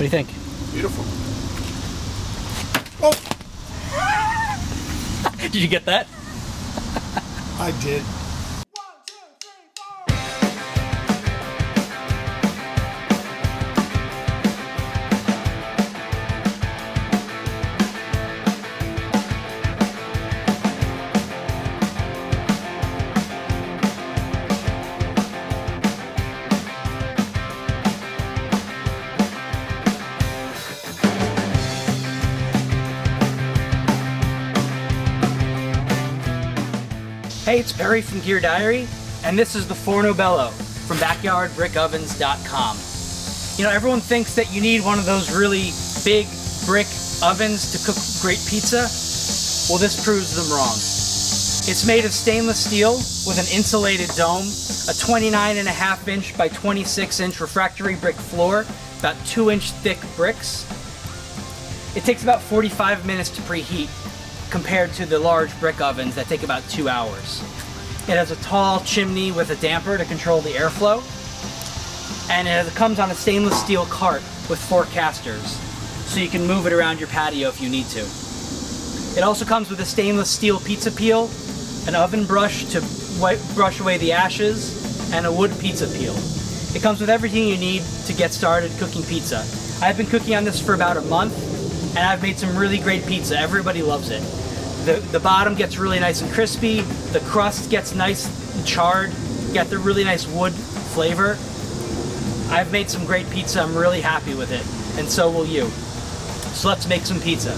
do you think? Beautiful. Oh! Did you get that? I did. Hey, it's Perry from Gear Diary, and this is the Forno Bello from BackyardBrickOvens.com. You know, everyone thinks that you need one of those really big brick ovens to cook great pizza. Well, this proves them wrong. It's made of stainless steel with an insulated dome, a 29.5 inch by 26 inch refractory brick floor, about 2 inch thick bricks. It takes about 45 minutes to preheat, compared to the large brick ovens that take about 2 hours. It has a tall chimney with a damper to control the airflow, and it comes on a stainless steel cart with 4 casters, so you can move it around your patio if you need to. It also comes with a stainless steel pizza peel, an oven brush to brush away the ashes, and a wood pizza peel. It comes with everything you need to get started cooking pizza. I've been cooking on this for about a month, and I've made some really great pizza. Everybody loves it. The bottom gets really nice and crispy, the crust gets nice and charred, you got the really nice wood flavor. I've made some great pizza, I'm really happy with it, and so will you. So let's make some pizza.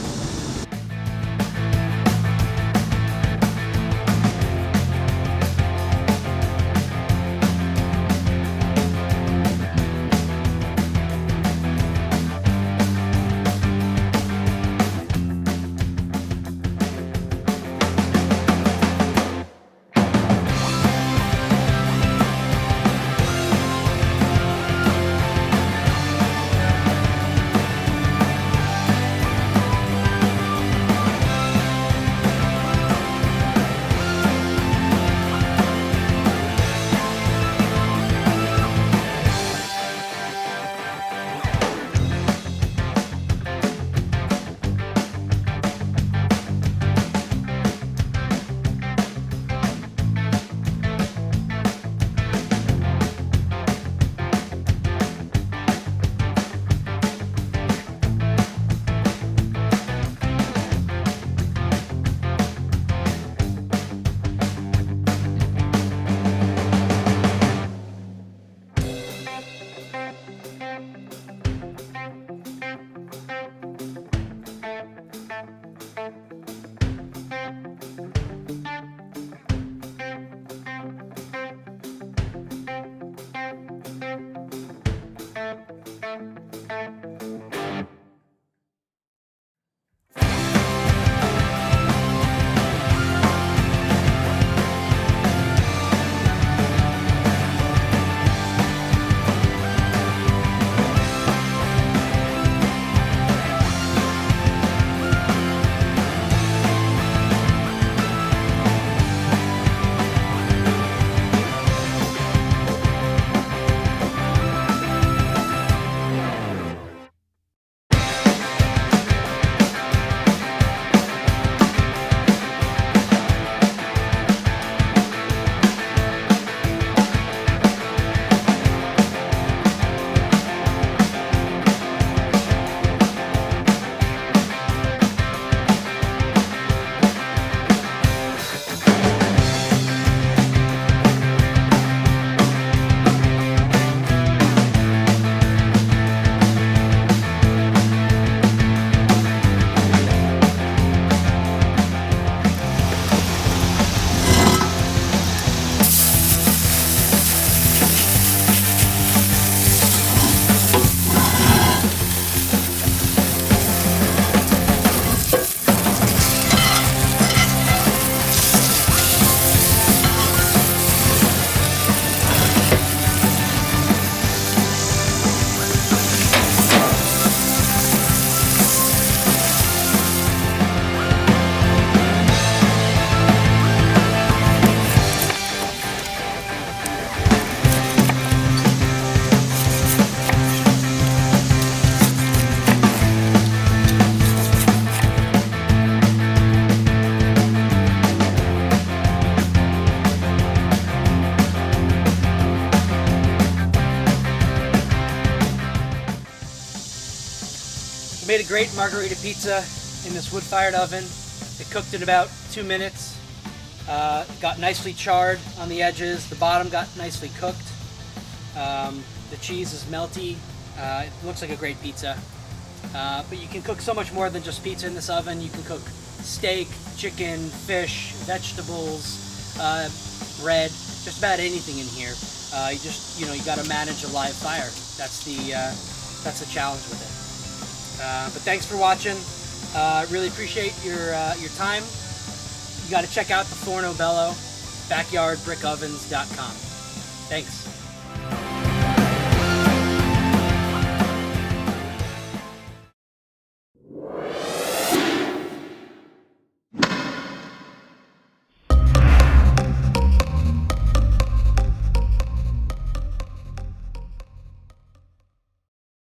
great margarita pizza in this wood-fired oven. It cooked in about 2 minutes. Got nicely charred on the edges. The bottom got nicely cooked. The cheese is melty. It looks like a great pizza. But you can cook so much more than just pizza in this oven. You can cook steak, chicken, fish, vegetables, bread, just about anything in here. You got to manage a live fire. That's the challenge with it. But thanks for watching. Really appreciate your time. You got to check out the Forno Bello, backyardbrickovens.com. Thanks.